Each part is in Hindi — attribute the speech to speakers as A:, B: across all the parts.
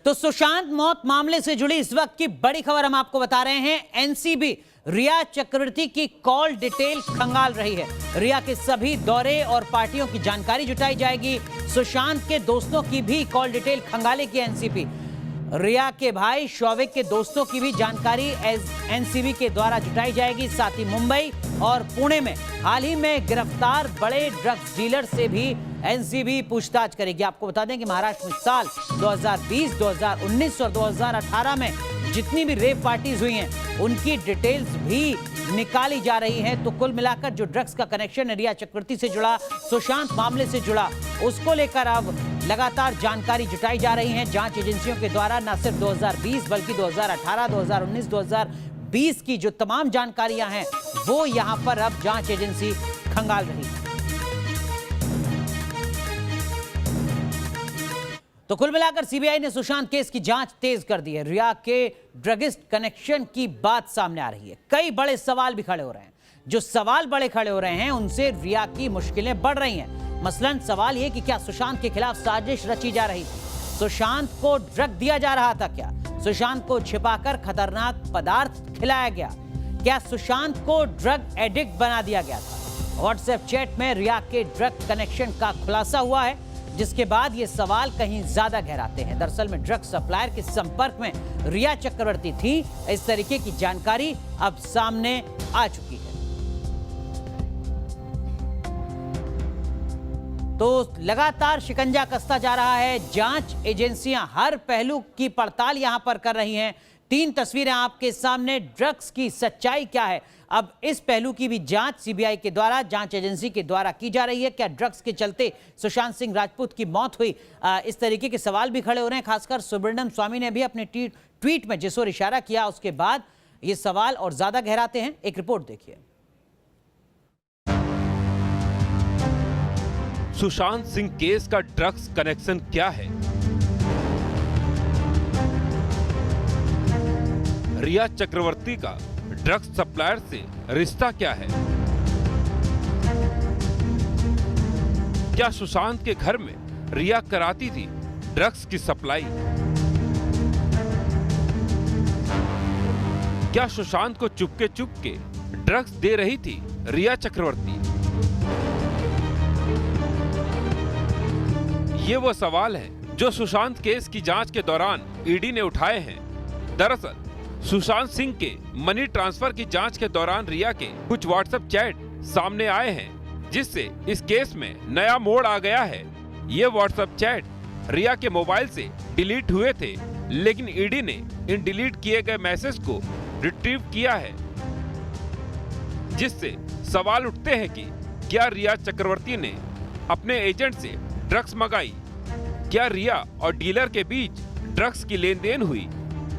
A: तो सुशांत मौत मामले से जुड़ी इस वक्त की बड़ी खबर हम आपको बता रहे हैं। एनसीबी रिया चक्रवर्ती की कॉल डिटेल खंगाल रही है। रिया के सभी दौरे और पार्टियों की जानकारी जुटाई जाएगी। सुशांत के दोस्तों की भी कॉल डिटेल खंगालेगी एनसीबी। रिया के भाई शौविक के दोस्तों की भी जानकारी एनसीबी के द्वारा जुटाई जाएगी। साथ ही मुंबई और पुणे में हाल ही में गिरफ्तार बड़े ड्रग्स डीलर से भी एनसीबी पूछताछ करेगी। आपको बता दें कि महाराष्ट्र में साल 2020, 2019 और 2018 में जितनी भी रेप पार्टीज हुई हैं उनकी डिटेल्स भी निकाली जा रही हैं। तो कुल मिलाकर जो ड्रग्स का कनेक्शन है रिया चक्रवर्ती से जुड़ा, सुशांत मामले से जुड़ा, उसको लेकर अब लगातार जानकारी जुटाई जा रही है जांच एजेंसियों के द्वारा। न सिर्फ 2020 बल्कि 2018, 2019, 2020 की जो तमाम जानकारियां हैं वो यहां पर अब जांच एजेंसी खंगाल रही है। तो कुल मिलाकर सीबीआई ने सुशांत केस की जांच तेज कर दी है। रिया के ड्रगिस्ट कनेक्शन की बात सामने आ रही है। कई बड़े सवाल भी खड़े हो रहे हैं। जो सवाल बड़े खड़े हो रहे हैं उनसे रिया की मुश्किलें बढ़ रही हैं। मसलन सवाल यह कि क्या सुशांत के खिलाफ साजिश रची जा रही थी? सुशांत को ड्रग दिया जा रहा था क्या? सुशांत को छिपाकर खतरनाक पदार्थ खिलाया गया? क्या सुशांत को ड्रग एडिक्ट बना दिया गया था? व्हाट्सएप चैट में रिया के ड्रग कनेक्शन का खुलासा हुआ है, जिसके बाद ये सवाल कहीं ज्यादा गहराते हैं। दरअसल में ड्रग सप्लायर के संपर्क में रिया चक्रवर्ती थी। इस तरीके की जानकारी अब सामने आ चुकी है। तो लगातार शिकंजा कसता जा रहा है। जांच एजेंसियां हर पहलू की पड़ताल यहां पर कर रही हैं। 3 तस्वीरें आपके सामने। ड्रग्स की सच्चाई क्या है, अब इस पहलू की भी जांच सीबीआई के द्वारा, जांच एजेंसी के द्वारा की जा रही है। क्या ड्रग्स के चलते सुशांत सिंह राजपूत की मौत हुई? इस तरीके के सवाल भी खड़े हो रहे हैं। खासकर सुब्रमण्यम स्वामी ने भी अपने ट्वीट में जिस ओर इशारा किया उसके बाद ये सवाल और ज्यादा गहराते हैं। एक रिपोर्ट देखिए।
B: सुशांत सिंह केस का ड्रग्स कनेक्शन क्या है? रिया चक्रवर्ती का ड्रग्स सप्लायर से रिश्ता क्या है? क्या सुशांत के घर में रिया कराती थी ड्रग्स की सप्लाई? क्या सुशांत को चुपके चुपके ड्रग्स दे रही थी रिया चक्रवर्ती? ये वो सवाल हैं जो सुशांत केस की जांच के दौरान ईडी ने उठाए हैं। दरअसल सुशांत सिंह के मनी ट्रांसफर की जांच के दौरान रिया के कुछ व्हाट्सएप चैट सामने आए हैं, जिससे इस केस में नया मोड़ आ गया है। ये व्हाट्सएप चैट रिया के मोबाइल से डिलीट हुए थे, लेकिन ईडी ने इन डिलीट किए गए मैसेज को रिट्रीव किया है, जिससे सवाल उठते हैं कि क्या रिया चक्रवर्ती ने अपने एजेंट से ड्रग्स मंगाई? क्या रिया और डीलर के बीच ड्रग्स की लेन देन हुई?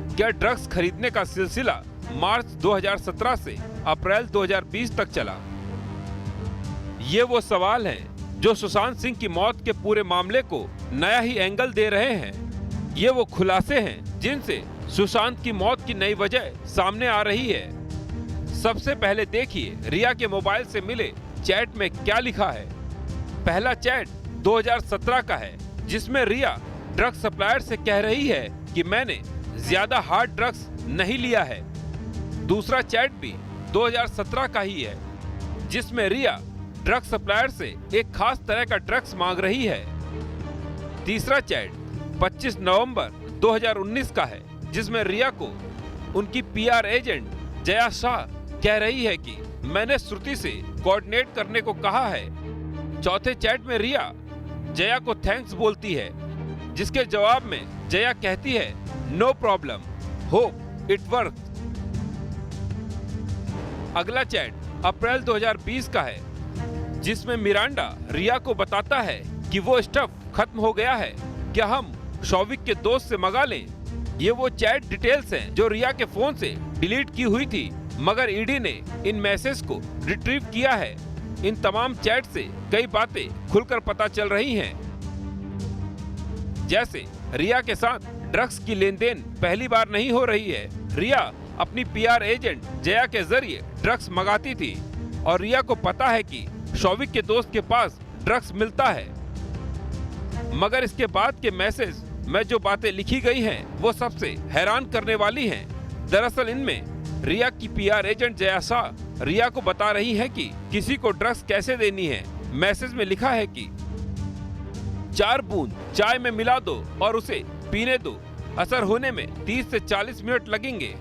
B: क्या ड्रग्स खरीदने का सिलसिला मार्च 2017 से अप्रैल 2020 तक चला? ये वो सवाल हैं जो सुशांत सिंह की मौत के पूरे मामले को नया ही एंगल दे रहे हैं। ये वो खुलासे हैं जिनसे सुशांत की मौत की नई वजह सामने आ रही है। सबसे पहले देखिए रिया के मोबाइल से मिले चैट में क्या लिखा है। पहला चैट 2017 का है, जिसमें रिया ड्रग सप्लायर से कह रही है कि मैंने ज्यादा हार्ड ड्रग्स नहीं लिया है। दूसरा चैट भी 2017 का ही है, जिसमें रिया ड्रग सप्लायर से एक खास तरह का ड्रग्स मांग रही है। तीसरा चैट 25 नवंबर 2019 का है, जिसमें रिया को उनकी पीआर एजेंट जया शाह कह रही है कि मैंने श्रुति से कोऑर्डिनेट करने को कहा है। चौथे चैट में रिया जया को थैंक्स बोलती है, जिसके जवाब में जया कहती है no problem, hope it work. अगला चैट अप्रैल 2020 का है, जिसमें मिरांडा रिया को बताता है कि वो स्टफ खत्म हो गया है, क्या हम शौविक के दोस्त से मंगा लें? ये वो चैट डिटेल्स हैं जो रिया के फोन से डिलीट की हुई थी, मगर ईडी ने इन मैसेज को रिट्रीव किया है। इन तमाम चैट से कई बातें खुलकर पता चल रही हैं, जैसे रिया के साथ ड्रग्स की लेन देन पहली बार नहीं हो रही है। रिया अपनी पीआर एजेंट जया के जरिए ड्रग्स मंगाती थी और रिया को पता है कि शौविक के दोस्त के पास ड्रग्स मिलता है, मगर इसके बाद के मैसेज में जो बातें लिखी गई हैं वो सबसे हैरान करने वाली हैं। दरअसल इनमें रिया की पीआर एजेंट जया शाह रिया को बता रही है कि किसी को ड्रग्स कैसे देनी है। मैसेज में लिखा है कि 4 बूंद चाय में मिला दो और उसे पीने दो, असर होने में 30 से 40 मिनट लगेंगे।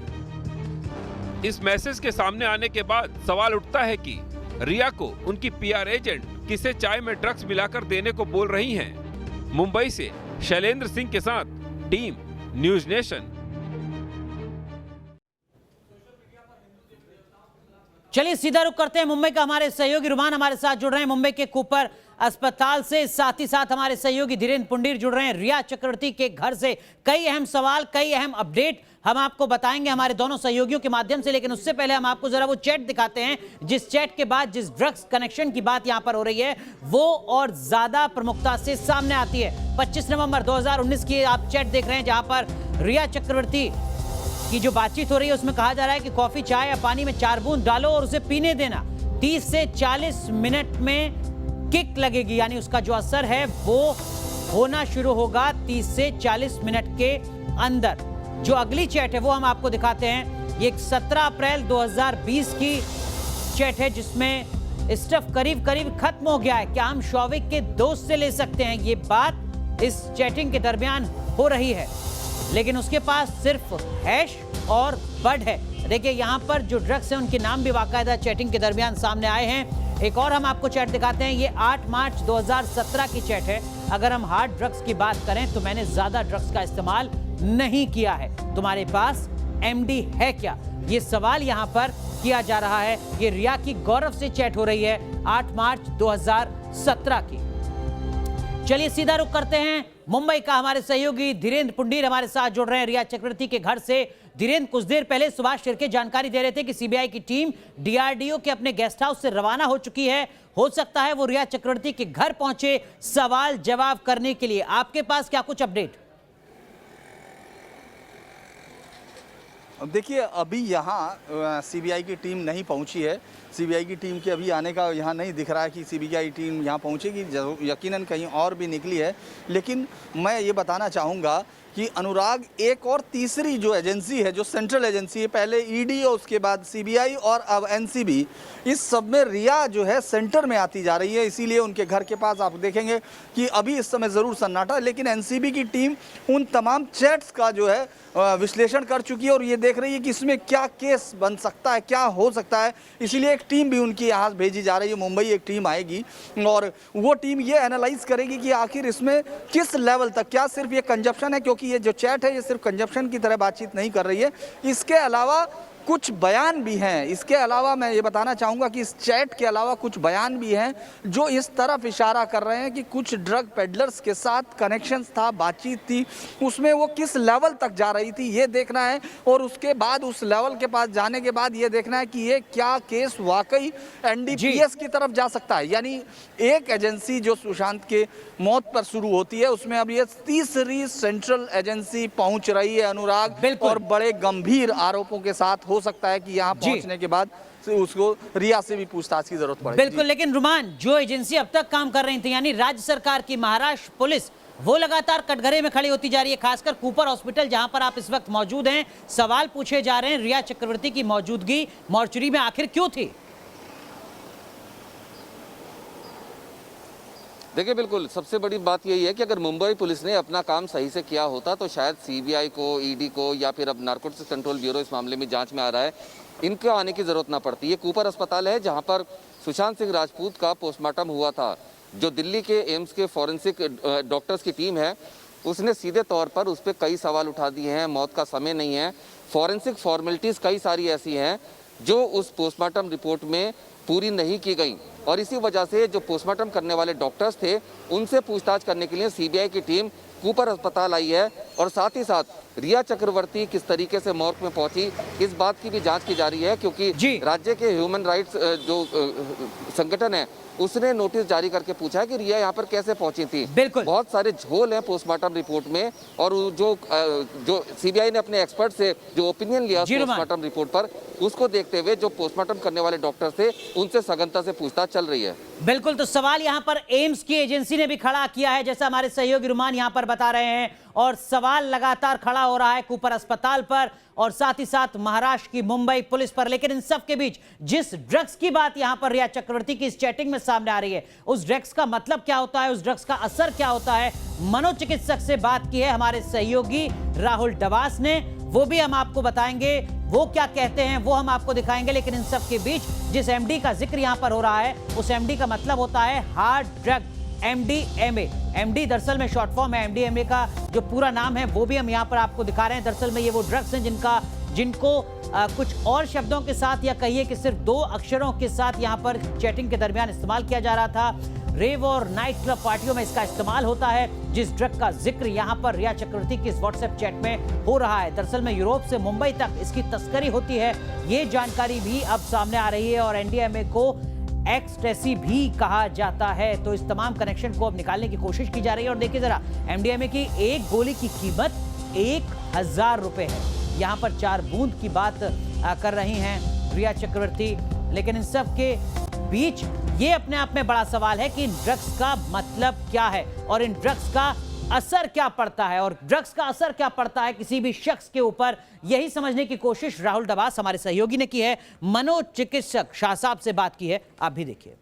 B: इस मैसेज के सामने आने के बाद सवाल उठता है कि रिया को उनकी पीआर एजेंट किसे चाय में ड्रग्स मिलाकर देने को बोल रही हैं। मुंबई से शैलेंद्र सिंह के साथ टीम न्यूज नेशन।
A: चलिए सीधा रुख करते हैं मुंबई का। हमारे सहयोगी रुमान हमारे साथ जुड़ रहे हैं मुंबई के कूपर अस्पताल से। साथ ही साथ हमारे सहयोगी धीरेन्द्र पुंडीर जुड़ रहे हैं रिया चक्रवर्ती के घर से। कई अहम सवाल, कई अहम अपडेट हम आपको बताएंगे हमारे दोनों सहयोगियों के माध्यम से। लेकिन उससे पहले हम आपको जरा वो चैट दिखाते हैं, जिस चैट के बाद जिस ड्रग्स कनेक्शन की बात यहां पर हो रही है वो और ज्यादा प्रमुखता से सामने आती है। 25 नवंबर 2019 की आप चैट देख रहे हैं, जहां पर रिया चक्रवर्ती की जो बातचीत हो रही है उसमें कहा जा रहा है कि कॉफी, चाय या पानी में 4 बूंद डालो और उसे पीने देना। 30 से 40 मिनट में किक लगेगी, यानी उसका जो असर है वो होना शुरू होगा 30 से 40 मिनट के अंदर। जो अगली चैट है वो हम आपको दिखाते हैं। ये 17 अप्रैल 2020 की चैट है, जिसमें स्टफ करीब करीब खत्म हो गया है। क्या हम शौविक के दोस्त से ले सकते हैं? ये बात इस चैटिंग के दरमियान हो रही है, लेकिन उसके पास सिर्फ हैश और बड है। देखिए यहाँ पर जो ड्रग्स हैं उनके नाम भी बाकायदा चैटिंग के दरमियान सामने आए हैं। एक और हम आपको चैट दिखाते हैं। ये 8 मार्च 2017 की चैट है। अगर हम हार्ड ड्रग्स की बात करें तो मैंने ज्यादा ड्रग्स का इस्तेमाल नहीं किया है। तुम्हारे पास एमडी है क्या? ये सवाल यहाँ पर किया जा रहा है। ये रिया की गौरव से चैट हो रही है 8 मार्च 2017 की। चलिए सीधा रुख करते हैं मुंबई का। हमारे सहयोगी धीरेन्द्र पुंडीर हमारे साथ जुड़ रहे हैं रिया चक्रवर्ती के घर से। धीरेन्द्र, कुछ देर पहले सुभाष शिर्के जानकारी दे रहे थे कि सीबीआई की टीम डीआरडीओ के अपने गेस्ट हाउस से रवाना हो चुकी है। हो सकता है वो रिया चक्रवर्ती के घर पहुंचे सवाल जवाब करने के लिए। आपके पास क्या कुछ अपडेट?
C: देखिए, अभी यहाँ सीबीआई की टीम नहीं पहुँची है। सीबीआई की टीम के अभी आने का यहाँ नहीं दिख रहा है कि सीबीआई टीम यहाँ पहुँचेगी। यकीनन कहीं और भी निकली है। लेकिन मैं ये बताना चाहूँगा कि अनुराग, एक और तीसरी जो एजेंसी है, जो सेंट्रल एजेंसी है, पहले ईडी और उसके बाद सीबीआई और अब एनसीबी, इस सब में रिया जो है सेंटर में आती जा रही है। इसीलिए उनके घर के पास आप देखेंगे कि अभी इस समय ज़रूर सन्नाटा है, लेकिन एनसीबी की टीम उन तमाम चैट्स का जो है विश्लेषण कर चुकी है और ये देख रही है कि इसमें क्या केस बन सकता है, क्या हो सकता है। इसीलिए एक टीम भी उनकी यहाँ भेजी जा रही है। मुंबई एक टीम आएगी और वो टीम ये एनालाइज करेगी कि आखिर इसमें किस लेवल तक, क्या सिर्फ ये कंजप्शन है, क्योंकि ये जो चैट है ये सिर्फ कंजप्शन की तरह बातचीत नहीं कर रही है, इसके अलावा कुछ बयान भी हैं। इसके अलावा मैं ये बताना चाहूँगा कि इस चैट के अलावा कुछ बयान भी हैं जो इस तरफ इशारा कर रहे हैं कि कुछ ड्रग पेडलर्स के साथ कनेक्शंस था, बातचीत थी, उसमें वो किस लेवल तक जा रही थी ये देखना है। और उसके बाद उस लेवल के पास जाने के बाद ये देखना है कि ये क्या केस वाकई एनडीपीएस की तरफ जा सकता है। यानी एक एजेंसी जो सुशांत के मौत पर शुरू होती है, उसमें अब ये तीसरी सेंट्रल एजेंसी पहुंच रही है अनुराग, और बड़े गंभीर आरोपों के साथ हो सकता है कि यहाँ पहुंचने के बाद उसको रिया से भी पूछताछ की जरूरत पड़े।
A: बिल्कुल, लेकिन रुमान, जो एजेंसी अब तक काम कर रही थी, यानी राज्य सरकार की महाराष्ट्र पुलिस, वो लगातार कटघरे में खड़ी होती जा रही है। खासकर कूपर हॉस्पिटल जहां पर आप इस वक्त मौजूद हैं, सवाल पूछे जा रहे हैं रिया चक्रवर्ती की मौजूदगी मॉर्चरी में आखिर क्यों थी?
D: देखिए, बिल्कुल सबसे बड़ी बात यही है कि अगर मुंबई पुलिस ने अपना काम सही से किया होता तो शायद सीबीआई को, ईडी को, या फिर अब नारकोटिक्स कंट्रोल ब्यूरो इस मामले में जांच में आ रहा है, इनके आने की जरूरत ना पड़ती। ये कूपर अस्पताल है जहां पर सुशांत सिंह राजपूत का पोस्टमार्टम हुआ था। जो दिल्ली के एम्स के फॉरेंसिक डॉक्टर्स की टीम है, उसने सीधे तौर पर उस पर कई सवाल उठा दिए हैं। मौत का समय नहीं है, फॉरेंसिक फॉर्मेलिटीज़ कई सारी ऐसी हैं जो उस पोस्टमार्टम रिपोर्ट में पूरी नहीं की गई, और इसी वजह से जो पोस्टमार्टम करने वाले डॉक्टर्स थे उनसे पूछताछ करने के लिए सीबीआई की टीम कूपर अस्पताल आई है। और साथ ही साथ रिया चक्रवर्ती किस तरीके से मौत में पहुंची, इस बात की भी जांच की जा रही है, क्योंकि राज्य के ह्यूमन राइट्स जो संगठन है उसने नोटिस जारी करके पूछा है कि रिया यहाँ पर कैसे पहुंची थी। बहुत सारे झोल हैं पोस्टमार्टम रिपोर्ट में, और जो सीबीआई ने अपने एक्सपर्ट से जो ओपिनियन लिया पोस्टमार्टम रिपोर्ट पर, उसको देखते हुए जो पोस्टमार्टम करने वाले डॉक्टर थे उनसे सघनता से पूछताछ चल रही है।
A: बिल्कुल, तो सवाल यहाँ पर एम्स की एजेंसी ने भी खड़ा किया है, जैसा हमारे सहयोगी रुमान यहाँ पर बता रहे हैं, और सवाल लगातार खड़ा हो रहा है कूपर अस्पताल पर और साथ ही साथ महाराष्ट्र की मुंबई पुलिस पर। लेकिन इन सब के बीच जिस ड्रग्स की बात यहां पर रिया चक्रवर्ती की इस चैटिंग में सामने आ रही है, उस ड्रग्स का मतलब क्या होता है, उस ड्रग्स का असर क्या होता है, मनोचिकित्सक से बात की है हमारे सहयोगी राहुल डवास ने। वो भी हम आपको बताएंगे, वो क्या कहते हैं वो हम आपको दिखाएंगे। लेकिन इन सब के बीच जिस एमडी का जिक्र यहां पर हो रहा है, उस एमडी का मतलब होता है हार्ड ड्रग, एमडीएमए। एमडी दरअसल में शॉर्ट फॉर्म है, एमडीएमए का जो पूरा नाम है वो भी हम यहां पर आपको दिखा रहे हैं। दरअसल में ये वो ड्रग्स हैं जिनको कुछ और शब्दों के साथ या कहिए कि सिर्फ 2 अक्षरों के साथ यहां पर चैटिंग के दरमियान इस्तेमाल किया जा रहा था। रेव और नाइट क्लब पार्टियों में इसका इस्तेमाल होता है। जिस ड्रग का जिक्र यहां पर रिया चक्रवर्ती की इस व्हाट्सएप चैट में हो रहा है, दरअसल में यूरोप से मुंबई तक इसकी तस्करी होती है, ये जानकारी भी अब सामने आ रही है। और एनडीएमए को एक्सटेसी भी कहा जाता है। तो इस तमाम कनेक्शन को अब निकालने की कोशिश की जा रही है। और देखिए जरा, एमडीएमए की एक गोली की कीमत 1000 रुपए है। यहां पर 4 बूंद की बात कर रही हैं रिया चक्रवर्ती। लेकिन इन सब के बीच ये अपने आप में बड़ा सवाल है कि इन ड्रग्स का मतलब क्या है और इन ड्रग्स का असर क्या पड़ता है, और ड्रग्स का असर क्या पड़ता है किसी भी शख्स के ऊपर। यही समझने की कोशिश राहुल डवास हमारे सहयोगी ने की है। मनोचिकित्सक शाह साहब से बात की है, आप भी देखिए।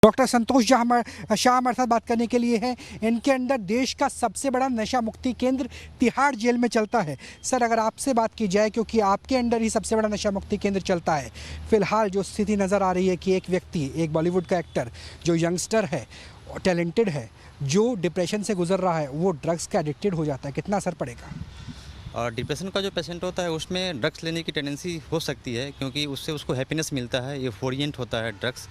E: डॉक्टर संतोष शाह हमारे साथ बात करने के लिए हैं। इनके अंडर देश का सबसे बड़ा नशा मुक्ति केंद्र तिहाड़ जेल में चलता है। सर, अगर आपसे बात की जाए, क्योंकि आपके अंडर ही सबसे बड़ा नशा मुक्ति केंद्र चलता है, फिलहाल जो स्थिति नज़र आ रही है कि एक व्यक्ति, एक बॉलीवुड का एक्टर जो यंगस्टर है, टैलेंटेड है, जो डिप्रेशन से गुजर रहा है, वो ड्रग्स का एडिक्टेड हो जाता है, कितना असर पड़ेगा?
F: और डिप्रेशन का जो पेशेंट होता है उसमें ड्रग्स लेने की टेंडेंसी हो सकती है, क्योंकि उससे उसको हैप्पीनेस मिलता है, यूफोरिएंट होता है ड्रग्स,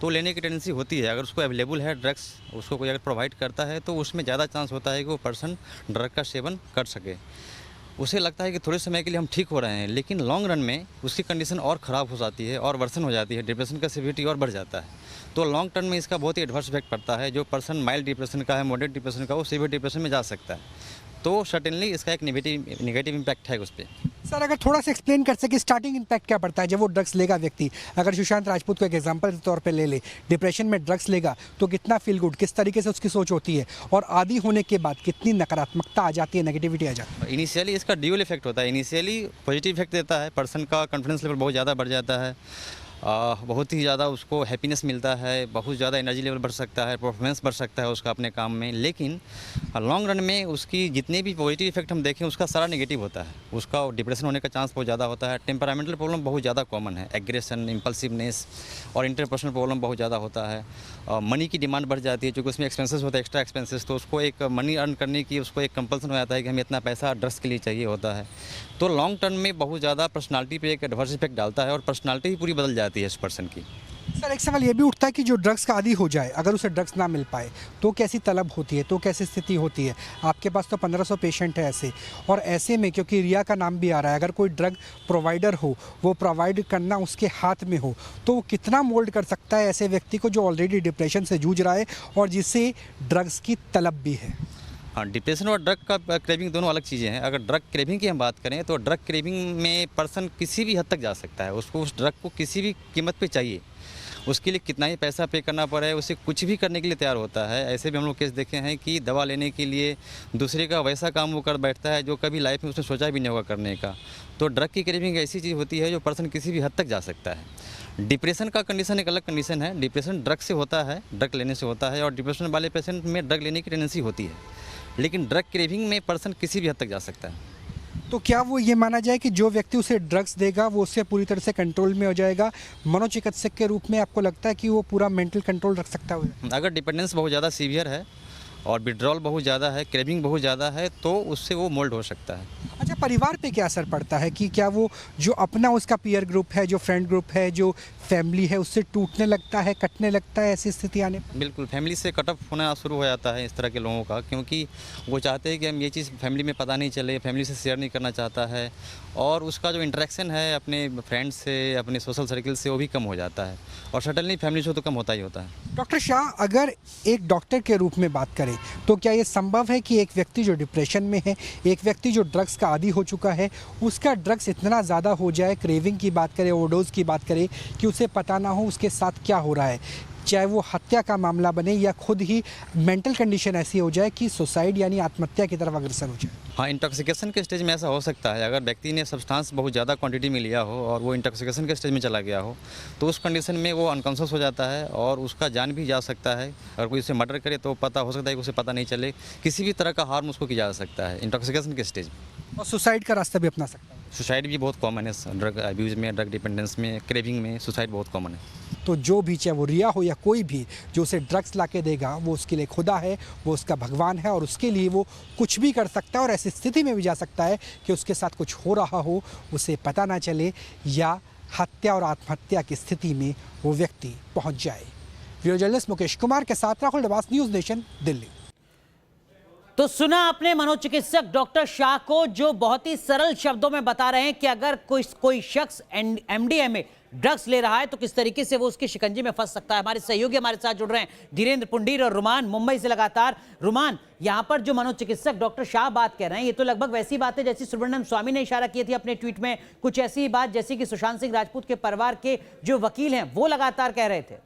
F: तो लेने की टेंडेंसी होती है। अगर उसको अवेलेबल है ड्रग्स, उसको कोई अगर प्रोवाइड करता है तो उसमें ज़्यादा चांस होता है कि वो पर्सन ड्रग का सेवन कर सके। उसे लगता है कि थोड़े समय के लिए हम ठीक हो रहे हैं, लेकिन लॉन्ग रन में उसकी कंडीशन और ख़राब हो जाती है और वर्सन हो जाती है, डिप्रेशन का सीवियरिटी और बढ़ जाता है। तो लॉन्ग टर्म में इसका बहुत ही एडवर्स इफेक्ट पड़ता है। जो पर्सन माइल्ड डिप्रेशन का है, मॉडरेट डिप्रेशन का, वो सीवियर डिप्रेशन में जा सकता है। तो सर्टेनली इसका एक नेगेटिव इम्पैक्ट है उस पर।
E: सर, अगर थोड़ा सा एक्सप्लेन कर सके स्टार्टिंग इम्पैक्ट क्या पड़ता है जब वो ड्रग्स लेगा व्यक्ति? अगर सुशांत राजपूत को एक एग्जांपल के तौर पे ले ले, डिप्रेशन में ड्रग्स लेगा तो कितना फील गुड, किस तरीके से उसकी सोच होती है, और आदी होने के बाद कितनी नकारात्मकता आ जाती है, नेगेटिविटी आ जाती है?
F: इनिशियली इसका ड्यूअल इफेक्ट होता है। इनिशियली पॉजिटिव इफेक्ट देता है, पर्सन का कॉन्फिडेंस लेवल बहुत ज़्यादा बढ़ जाता है, बहुत ही ज़्यादा उसको हैप्पीनेस मिलता है, बहुत ज़्यादा एनर्जी लेवल बढ़ सकता है, परफॉर्मेंस बढ़ सकता है उसका अपने काम में। लेकिन लॉन्ग रन में उसकी जितने भी पॉजिटिव इफेक्ट हम देखें, उसका सारा नेगेटिव होता है। उसका डिप्रेशन होने का चांस बहुत ज़्यादा होता है, टेम्परामेंटल प्रॉब्लम बहुत ज़्यादा कॉमन है, एग्रेशन, इम्पल्सिवनेस और इंटरपर्सनल प्रॉब्लम बहुत ज़्यादा होता है। मनी की डिमांड बढ़ जाती है, क्योंकि उसमें एक्सपेंसेस होता है, एक्स्ट्रा एक्सपेंसेस, तो उसको एक मनी अर्न करने की उसको एक कंपल्सन हो जाता है कि हमें इतना पैसा ड्रग्स के लिए चाहिए होता है। तो लॉन्ग टर्म में बहुत ज़्यादा पर्सनालिटी पे एक एडवर्स इफेक्ट डालता है और पर्सनालिटी ही पूरी बदल जाती है इस पर्सन की।
E: सर, एक सवाल ये भी उठता है कि जो ड्रग्स का आदी हो जाए, अगर उसे ड्रग्स ना मिल पाए तो कैसी तलब होती है, तो कैसी स्थिति होती है? आपके पास तो 1500 पेशेंट है ऐसे, और ऐसे में क्योंकि रिया का नाम भी आ रहा है, अगर कोई ड्रग प्रोवाइडर हो, वो प्रोवाइड करना उसके हाथ में हो, तो वो कितना मोल्ड कर सकता है ऐसे व्यक्ति को जो ऑलरेडी डिप्रेशन से जूझ रहा है और जिसे ड्रग्स की तलब भी है?
F: हाँ, डिप्रेशन और ड्रग का क्रेविंग दोनों अलग चीज़ें हैं। अगर ड्रग क्रेविंग की हम बात करें तो ड्रग क्रेविंग में पर्सन किसी भी हद तक जा सकता है, उसको उस ड्रग को किसी भी कीमत पे चाहिए, उसके लिए कितना ही पैसा पे करना पड़े, उसे कुछ भी करने के लिए तैयार होता है। ऐसे भी हम लोग केस देखे हैं कि दवा लेने के लिए दूसरे का वैसा काम वो कर बैठता है जो कभी लाइफ में उसने सोचा भी नहीं होगा करने का। तो ड्रग की क्रेविंग ऐसी चीज़ होती है जो पर्सन किसी भी हद तक जा सकता है। डिप्रेशन का कंडीशन एक अलग कंडीशन है। डिप्रेशन ड्रग से होता है, ड्रग लेने से होता है, और डिप्रेशन वाले पेशेंट में ड्रग लेने की टेंडेंसी होती है, लेकिन ड्रग क्रेविंग में पर्सन किसी भी हद तक जा सकता है।
E: तो क्या वो ये माना जाए कि जो व्यक्ति उसे ड्रग्स देगा वो उससे पूरी तरह से कंट्रोल में हो जाएगा? मनोचिकित्सक के रूप में आपको लगता है कि वो पूरा मेंटल कंट्रोल रख सकता है?
F: अगर डिपेंडेंस बहुत ज़्यादा सीवियर है और विड्रॉल बहुत ज़्यादा है, क्रेविंग बहुत ज़्यादा है, तो उससे वो मोल्ड हो सकता है।
E: अच्छा, परिवार पे क्या असर पड़ता है कि क्या वो जो अपना उसका पीयर ग्रुप है, जो फ्रेंड ग्रुप है, जो फैमिली है, उससे टूटने लगता है, कटने लगता है ऐसी स्थिति आने पर?
F: बिल्कुल, फैमिली से कट ऑफ होना शुरू हो जाता है इस तरह के लोगों का, क्योंकि वो चाहते हैं कि हम ये चीज़ फैमिली में पता नहीं चले, फैमिली से शेयर नहीं करना चाहता है, और उसका जो इंटरेक्शन है अपने फ्रेंड्स से, अपने सोशल सर्किल से, वो भी कम हो जाता है, और सडनली फैमिली से तो कम होता ही होता है।
E: डॉक्टर शाह, अगर एक डॉक्टर के रूप में बात करें तो क्या ये संभव है कि एक व्यक्ति जो डिप्रेशन में है, एक व्यक्ति जो ड्रग्स का आदी हो चुका है, उसका ड्रग्स इतना ज़्यादा हो जाए, क्रेविंग की बात करें, ओवरडोज की बात करें, कि उसे पता ना हो उसके साथ क्या हो रहा है, चाहे वो हत्या का मामला बने या खुद ही मेंटल कंडीशन ऐसी हो जाए कि सुसाइड यानी आत्महत्या की तरफ अग्रसर हो जाए।
F: हाँ, इंटॉक्सिकेशन के स्टेज में ऐसा हो सकता है। अगर व्यक्ति ने सब्सटेंस बहुत ज़्यादा क्वांटिटी में लिया हो और वो इंटॉक्सिकेशन के स्टेज में चला गया हो, तो उस कंडीशन में वो अनकॉन्शियस हो जाता है और उसका जान भी जा सकता है। अगर कोई उसे मर्डर करे तो पता हो सकता है कि उसे पता नहीं चले, किसी भी तरह का हार्म उसको किया जा सकता है इंटॉक्सिकेशन के स्टेज में।
E: और सुसाइड का रास्ता भी अपना सकता है।
F: सुसाइड भी बहुत कॉमन है, ड्रग अब्यूज़ में, ड्रग डिपेंडेंस में, क्रेविंग में सुसाइड बहुत कॉमन है।
E: तो जो भी, चाहे वो रिया हो या कोई भी, जो उसे ड्रग्स ला के देगा, वो उसके लिए खुदा है, वो उसका भगवान है और उसके लिए वो कुछ भी कर सकता है और ऐसी स्थिति में भी जा सकता है कि उसके साथ कुछ हो रहा हो, उसे पता ना चले या हत्या और आत्महत्या की स्थिति में वो व्यक्ति पहुंच जाए। वीडियो जर्नलिस्ट मुकेश कुमार के साथ राहुल डबास, न्यूज़ नेशन, दिल्ली।
A: तो सुना आपने मनोचिकित्सक डॉक्टर शाह को, जो बहुत ही सरल शब्दों में बता रहे हैं कि अगर कोई शख्स एमडीएमए ड्रग्स ले रहा है तो किस तरीके से वो उसकी शिकंजे में फंस सकता है। हमारे सहयोगी हमारे साथ जुड़ रहे हैं, धीरेन्द्र पुंडीर और रुमान मुंबई से लगातार। रुमान, यहां पर जो मनोचिकित्सक डॉक्टर शाह बात कह रहे हैं, ये तो लगभग वैसी बात है जैसी सुब्रमण्यम स्वामी ने इशारा की थी अपने ट्वीट में, कुछ ऐसी बात जैसी कि सुशांत सिंह राजपूत के परिवार के जो वकील हैं वो लगातार कह रहे थे।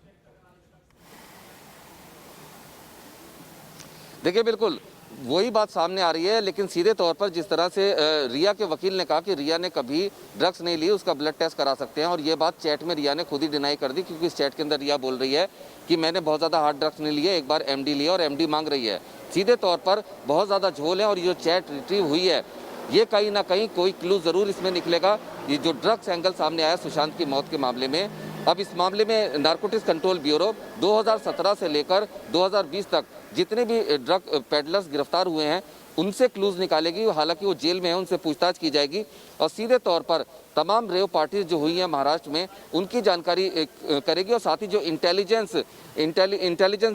D: देखिए, बिल्कुल वही बात सामने आ रही है, लेकिन सीधे तौर पर जिस तरह से रिया के वकील ने कहा कि रिया ने कभी ड्रग्स नहीं ली, उसका ब्लड टेस्ट करा सकते हैं, और ये बात चैट में रिया ने खुद ही डिनाई कर दी, क्योंकि इस चैट के अंदर रिया बोल रही है कि मैंने बहुत ज़्यादा हार्ड ड्रग्स नहीं लिए, एक बार एमडी लिया और एमडी मांग रही है। सीधे तौर पर बहुत ज़्यादा झोल है और ये जो चैट रिट्रीव हुई है, ये कहीं ना कहीं कोई क्लू ज़रूर इसमें निकलेगा। ये जो ड्रग्स एंगल सामने आया सुशांत की मौत के मामले में, अब इस मामले में नारकोटिक्स कंट्रोल ब्यूरो 2017 से लेकर 2020 तक जितने भी ड्रग पेडलर्स गिरफ्तार हुए हैं उनसे क्लूज निकालेगी। हालांकि वो जेल में है, उनसे पूछताछ की जाएगी और सीधे तौर पर तमाम रेव पार्टीज जो हुई हैं महाराष्ट्र में उनकी जानकारी करेगी। और साथ ही जो इंटेलिजेंस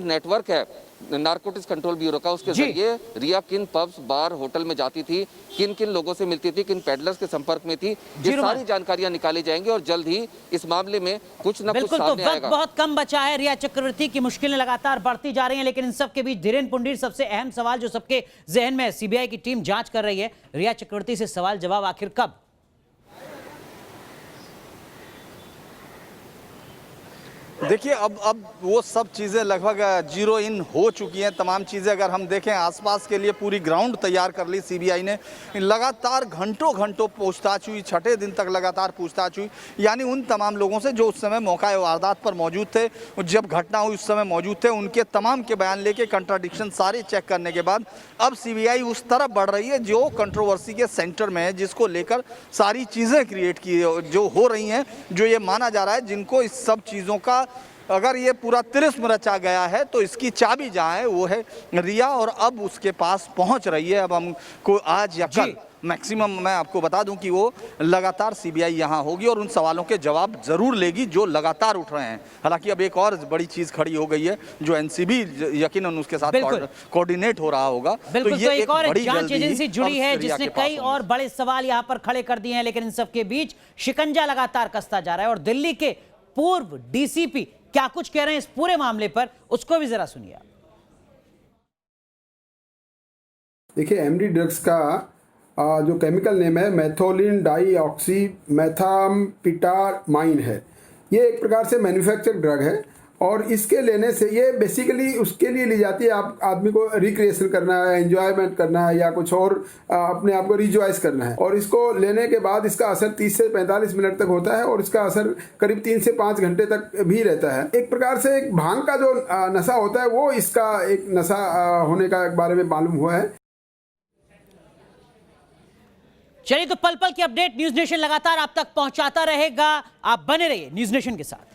D: नेटवर्क है नारकोटिक्स कंट्रोल ब्यूरो का, उसके जरिए रिया किन पब्स, बार, होटल में जाती थी, किन किन लोगों से मिलती थी, किन पेडलर्स के संपर्क में थी, ये सारी जानकारियां निकाली जाएंगी और जल्द ही इस मामले में कुछ न कुछ सामने आएगा।
A: बहुत कम बचा है, रिया चक्रवर्ती की मुश्किलें लगातार बढ़ती जा रही हैं, लेकिन इन सब के बीच धीरेन्द्र पुंडीर, सबसे अहम सवाल जो सबके जहन में है, सीबीआई की टीम जांच कर रही है, रिया चक्रवर्ती से सवाल जवाब आखिर कब?
C: देखिए, अब वो सब चीज़ें लगभग जीरो इन हो चुकी हैं। तमाम चीज़ें अगर हम देखें, आसपास के लिए पूरी ग्राउंड तैयार कर ली सीबीआई ने। लगातार घंटों पूछताछ हुई, छठे दिन तक लगातार पूछताछ हुई, यानी उन तमाम लोगों से जो उस समय मौका वारदात पर मौजूद थे, जब घटना हुई उस समय मौजूद थे, उनके तमाम के बयान लेके कंट्राडिक्शन सारे चेक करने के बाद अब सीबीआई उस तरफ बढ़ रही है जो कंट्रोवर्सी के सेंटर में है, जिसको लेकर सारी चीज़ें क्रिएट की जो हो रही हैं, जो ये माना जा रहा है, जिनको इस सब चीज़ों का अगर ये पूरा तिलिस्म रचा गया है तो इसकी चाबी जहाँ है वो है रिया, और अब उसके पास पहुंच रही है। अब हमको आज या कल मैक्सिमम मैं आपको बता दूं कि वो लगातार सीबीआई यहाँ होगी और उन सवालों के जवाब जरूर लेगी जो लगातार उठ रहे हैं। हालांकि अब एक और बड़ी चीज खड़ी हो गई है जो एनसीबी यकीनन उसके साथ कोऑर्डिनेट हो रहा होगा।
A: बिल्कुल, तो एक और जांच एजेंसी जुड़ी है जिसने कई और बड़े सवाल यहाँ पर खड़े कर दिए हैं, लेकिन इन सबके बीच शिकंजा लगातार कसता जा रहा है। और दिल्ली के पूर्व डीसीपी क्या कुछ कह रहे हैं इस पूरे मामले पर, उसको भी जरा सुनिए।
G: देखिए, एमडी ड्रग्स का जो केमिकल नेम है मैथोलिन डाईऑक्सी मेथाम्फेटामाइन है। ये एक प्रकार से मैन्युफैक्चर्ड ड्रग है और इसके लेने से ये बेसिकली उसके लिए ली जाती है, आप आदमी को रिक्रिएशन करना है, एंजॉयमेंट करना है या कुछ और अपने आप को रिजॉइस करना है। और इसको लेने के बाद इसका असर 30 से 45 मिनट तक होता है और इसका असर करीब 3 से 5 घंटे तक भी रहता है। एक प्रकार से एक भांग का जो नशा होता है वो इसका एक नशा होने का बारे में मालूम हुआ है।
A: चलिए, तो पल पल की अपडेट न्यूज नेशन लगातार आप तक पहुंचाता रहेगा, आप बने रहिए न्यूज नेशन के साथ।